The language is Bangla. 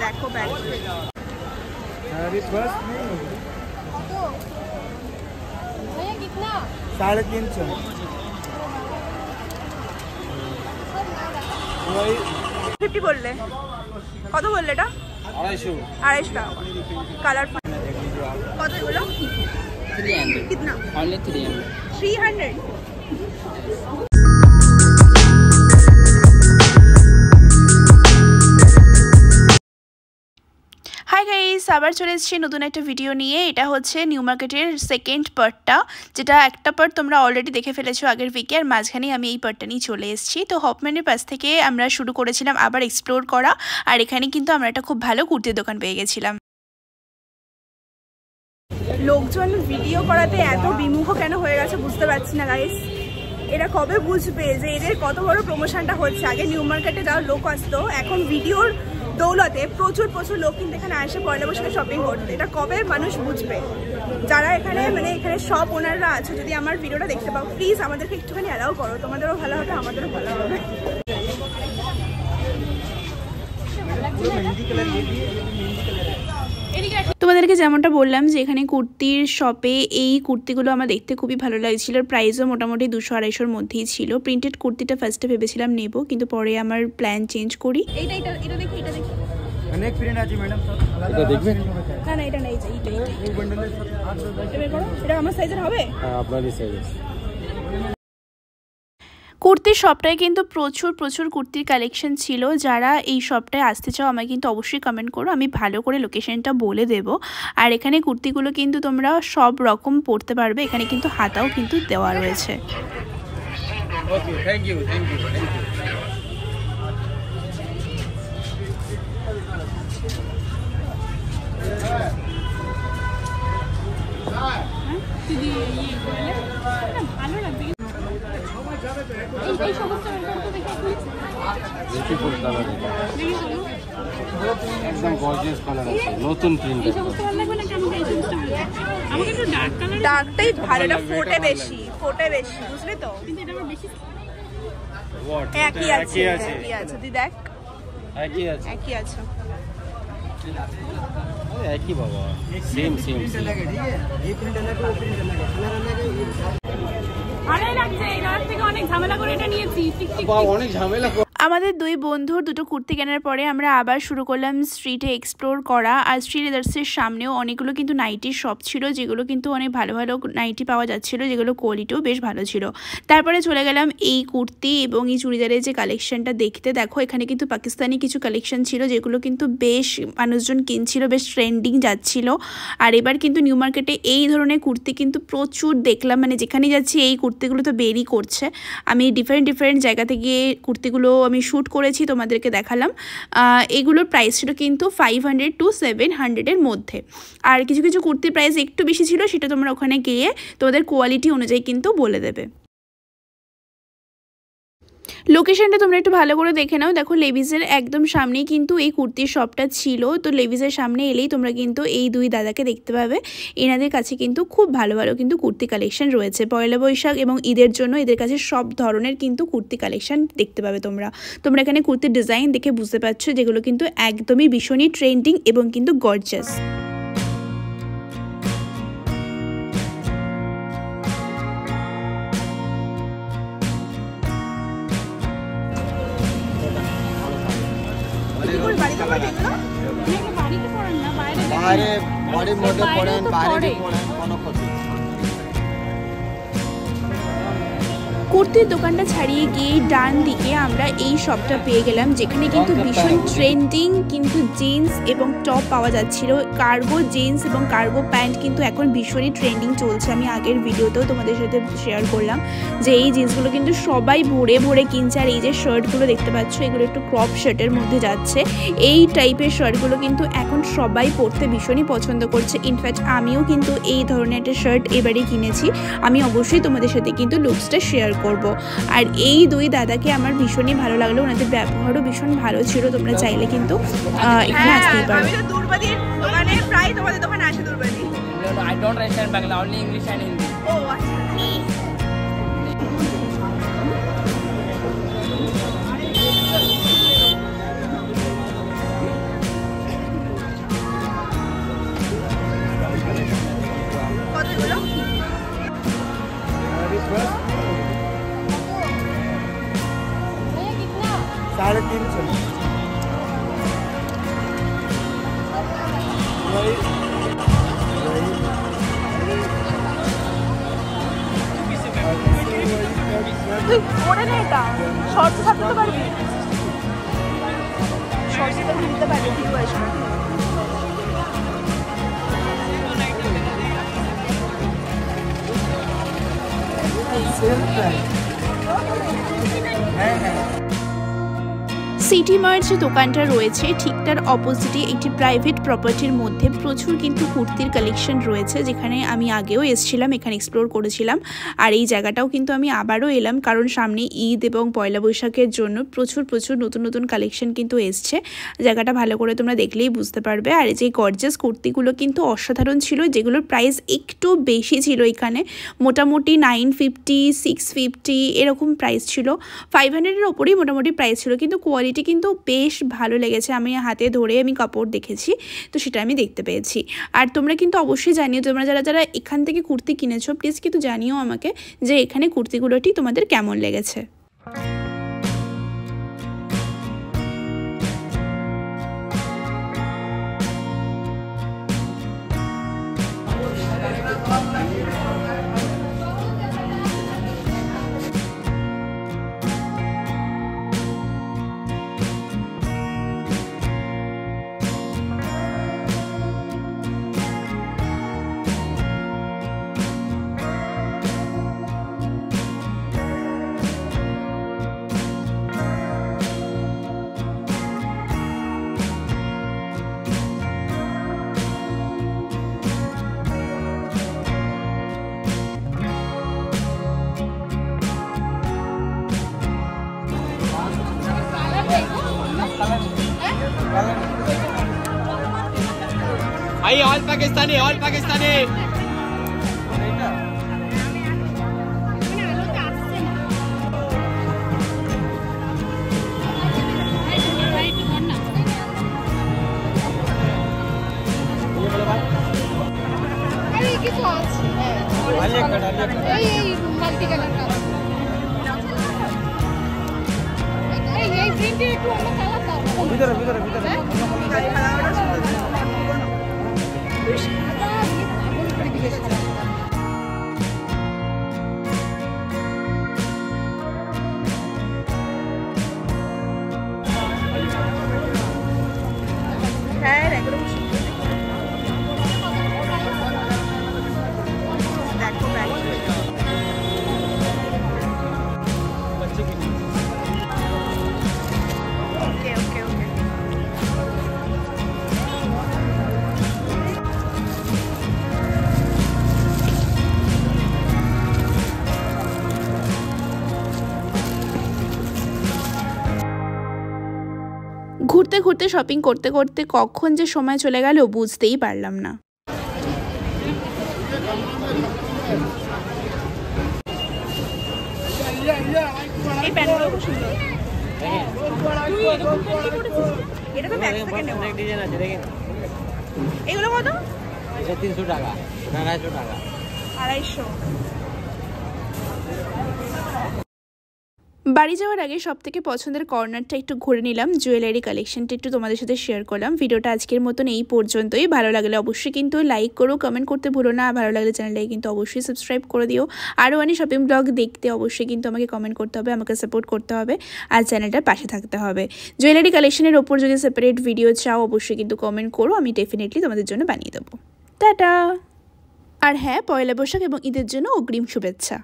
দেখো ব্যাগ अभी बस नहीं भैया कितना 350 50 বললে কত বললে এটা 250 টাকা কালারফুল কত এগুলো 300 कितना only 300 হাই গাইস, আবার চলে এসেছি নতুন একটা ভিডিও নিয়ে। এটা হচ্ছে নিউ মার্কেটের সেকেন্ড পার্টটা, যেটা একটা পার্ট তোমরা অলরেডি দেখে ফেলেছো আগের উইকে, আর মাঝখানে আমি এই পার্টটা নিয়ে চলে এসেছি। তো হপম্যানের পাশ থেকে আমরা শুরু করেছিলাম আবার এক্সপ্লোর করা, আর এখানে কিন্তু আমরা একটা খুব ভালো কুর্তির দোকান পেয়ে গেছিলাম। লোকজন ভিডিও করাতে এত বিমুখ কেন হয়ে গেছে বুঝতে পারছি না গাইস। এরা কবে বুঝবে যে এদের কত বড় প্রমোশনটা হচ্ছে। আগে নিউ মার্কেটে যাওয়ার লোক আসতো, এখন ভিডিওর দৌলতে প্রচুর লোক কিন্তু এখানে আসে পয়লা বৈশাখে শপিং করতে। এটা কবে মানুষ বুঝবে? যারা এখানে এখানে সব ওনাররা আছে, যদি আমার ভিডিওটা দেখতে পাও প্লিজ আমাদেরকে একটুখানি অ্যালাউ করো। তোমাদেরও ভালো হবে, আমাদেরও ভালো হবে। তোমাদেরকে যেমনটা বললাম যে এখানে কুর্তির শপে এই কুর্তিগুলো আমার দেখতে খুবই ভালো লাগছিল। প্রাইসও মোটামুটি 200-250-এর মধ্যেই ছিল। প্রিন্টেড কুর্তিটা ফার্স্টে ভেবেছিলাম নেব, কিন্তু পরে আমার প্ল্যান চেঞ্জ করি। এটা দেখি अनेक प्रिंट আছে ম্যাডাম সব এটা দেখবেন না এটা নেই, এইটা एक बंडल है सर 8 এটা আমার সাইজের হবে। হ্যাঁ আপনারই সাইজ। কুর্তির শপটায় কিন্তু প্রচুর কুর্তির কালেকশন ছিল। যারা এই শপটায় আসতে চাও আমাকে কিন্তু অবশ্যই কমেন্ট করো, আমি ভালো করে লোকেশনটা বলে দেব। আর এখানে কুর্তিগুলো কিন্তু তোমরা সব রকম পরতে পারবে, এখানে কিন্তু হাতাও কিন্তু দেওয়া রয়েছে। ওকে থ্যাংক ইউ ভালো লাগবে এই সমস্ত বিউটিফুল কালার, একদম গর্জিয়াস কালার আছে, নতুন প্রিন্ট। এই সমস্ত ভালো লাগবে না কেন? এই সমস্ত আমাকে একটু ডার্ক কালার, ডার্কটাই ভালো, এটা ফোটে বেশি বুঝলি তো। কিন্তু এটা আমার বেশি একই আছে তুই দেখ, একই আছে একই বাবা, সেম ये प्रिंट अलग है वो प्रिंट अलग है, कलर अलग है ये ভালোই লাগছে। এটার থেকে অনেক ঝামেলা করে এটা নিয়েছি, অনেক ঝামেলা। আমাদের দুই বন্ধুর দুটো কুর্তি কেনার পরে আমরা আবার শুরু করলাম স্ট্রিটে এক্সপ্লোর করা। আর স্ট্রিট লেদার্সের সামনেও অনেকগুলো কিন্তু নাইটির শপ ছিল, যেগুলো কিন্তু অনেক ভালো নাইটি পাওয়া যাচ্ছিলো, যেগুলো কোয়ালিটিও বেশ ভালো ছিল। তারপরে চলে গেলাম এই কুর্তি এবং এই চুড়িদারের যে কালেকশনটা দেখতে। দেখো এখানে কিন্তু পাকিস্তানি কিছু কালেকশন ছিল, যেগুলো কিন্তু বেশ মানুষজন কিনছিল, বেশ ট্রেন্ডিং যাচ্ছিল। আর এবার কিন্তু নিউ মার্কেটে এই ধরনের কুর্তি কিন্তু প্রচুর দেখলাম, মানে যেখানে যাচ্ছি এই কুর্তিগুলো তো বেরই করছে। আমি ডিফারেন্ট জায়গা থেকে কুর্তিগুলো আমি শ্যুট করেছি, তোমাদেরকে দেখালাম। এগুলোর প্রাইস ছিল কিন্তু 500 to 700-এর মধ্যে। আর কিছু কুর্তির প্রাইস একটু বেশি ছিল, সেটা তোমরা ওখানে গিয়ে তোমাদের কোয়ালিটি অনুযায়ী কিন্তু বলে দেবে। লোকেশনটা তোমরা একটু ভালো করে দেখে নাও। দেখো লেভিসের একদম সামনেই কিন্তু এই কুর্তির শপটা ছিল। তো লেভিসের সামনে এলেই তোমরা কিন্তু এই দুই দাদাকে দেখতে পাবে। এনাদের কাছে কিন্তু খুব ভালো কিন্তু কুর্তি কালেকশন রয়েছে। পয়লা বৈশাখ এবং ঈদের জন্য এদের কাছে সব ধরনের কিন্তু কুর্তি কালেকশন দেখতে পাবে তোমরা এখানে কুর্তির ডিজাইন দেখে বুঝতে পারছো, যেগুলো কিন্তু একদমই ভীষণই ট্রেন্ডিং এবং কিন্তু গর্জাস। বাইরে বডির মধ্যে পড়েন, বাইরে পড়েন, কোনো ক্ষতি। কুর্তির দোকানটা ছাড়িয়ে গিয়ে ডান দিকে আমরা এই শপটা পেয়ে গেলাম, যেখানে কিন্তু ভীষণ ট্রেন্ডিং কিন্তু জিন্স এবং টপ পাওয়া যাচ্ছিল। কার্গো জিন্স এবং কার্গো প্যান্ট কিন্তু এখন ভীষণই ট্রেন্ডিং চলছে। আমি আগের ভিডিওতেও তোমাদের সাথে শেয়ার করলাম যে এই জিন্সগুলো কিন্তু সবাই ভরে কিনছে। আর এই যে শার্টগুলো দেখতে পাচ্ছ, এগুলো একটু ক্রপ শার্টের মধ্যে যাচ্ছে। এই টাইপের শার্টগুলো কিন্তু এখন সবাই পরতে ভীষণই পছন্দ করছে। ইনফ্যাক্ট আমিও কিন্তু এই ধরনের একটা শার্ট এবারে কিনেছি। আমি অবশ্যই তোমাদের সাথে কিন্তু লুকসটা শেয়ার করব। আর এই দুই দাদাকে আমার ভীষণই ভালো লাগলো, ওনাদের ব্যবহারও ভীষণ ভালো ছিল। তোমরা চাইলে কিন্তু এখানে আসতেই পারো। আমি তো দুর্বাদির দোকানে প্রায় তোমাদের দোকানে আসে দুর্বাদি। I don't understand Bangla, only English and Hindi. ও আচ্ছা। তুই পরে নে এটা, শর্টস থাকতে পারবি, শর্টস তো কিনতে পারবি, ভিডিও আসবে। সিটি মার্ট যে দোকানটা রয়েছে ঠিক তার অপোজিটে একটি প্রাইভেট প্রপার্টির মধ্যে প্রচুর কিন্তু কুর্তির কালেকশন রয়েছে, যেখানে আমি আগেও এসেছিলাম, এখানে এক্সপ্লোর করেছিলাম। আর এই জায়গাটাও কিন্তু আমি আবারও এলাম, কারণ সামনে ঈদ এবং পয়লা বৈশাখের জন্য প্রচুর নতুন নতুন কালেকশন কিন্তু এসছে। জায়গাটা ভালো করে তোমরা দেখলেই বুঝতে পারবে। আর এই যে গর্জিয়াস কুর্তিগুলো কিন্তু অসাধারণ ছিল, যেগুলোর প্রাইস একটু বেশি ছিল। এখানে মোটামুটি 950, 650 এরকম প্রাইস ছিল, 500-এর ওপরেই মোটামুটি প্রাইস ছিল, কিন্তু কোয়ালিটি কিন্তু বেশ ভালো লেগেছে। আমি হাতে ধরে আমি কাপড় দেখেছি, তো সেটা আমি দেখতে পেয়েছি। আর তোমরা কিন্তু অবশ্যই জানিও, তোমরা যারা এখান থেকে কুর্তি কিনেছো, প্লিজ কিন্তু জানিও আমাকে যে এখানে কুর্তিগুলোটি তোমাদের কেমন লেগেছে। भाई ऑल पाकिस्तानी ঘুরতে ঘুরতে শপিং করতে করতে কখন যে সময় চলে গেল বুঝতেই পারলাম না। এই প্যান্টগুলো খুব সুন্দর। এটা তো ব্যাক থেকে নেওয়া। অনেক ডিজাইন আছে দেখেন। এগুলো কত? এটা 300 টাকা, 250 টাকা, 250। বাড়ি যাওয়ার আগে সবথেকে পছন্দের কর্নারটা একটু ঘুরে নিলাম, জুয়েলারি কালেকশনটা একটু তোমাদের সাথে শেয়ার করলাম। ভিডিওটা আজকের মতন এই পর্যন্তই। ভালো লাগলে অবশ্যই কিন্তু লাইক করো, কমেন্ট করতে ভুলো না। ভালো লাগলে চ্যানেলটাকে কিন্তু অবশ্যই সাবস্ক্রাইব করে দিও। আরও অনেক শপিং ব্লগ দেখতে অবশ্যই কিন্তু আমাকে কমেন্ট করতে হবে, আমাকে সাপোর্ট করতে হবে, আর চ্যানেলটার পাশে থাকতে হবে। জুয়েলারি কালেকশনের ওপর যদি সেপারেট ভিডিও চাও অবশ্যই কিন্তু কমেন্ট করো, আমি ডেফিনেটলি তোমাদের জন্য বানিয়ে দেবো। টাটা। আর হ্যাঁ, পয়লা বৈশাখ এবং ঈদের জন্য অগ্রিম শুভেচ্ছা।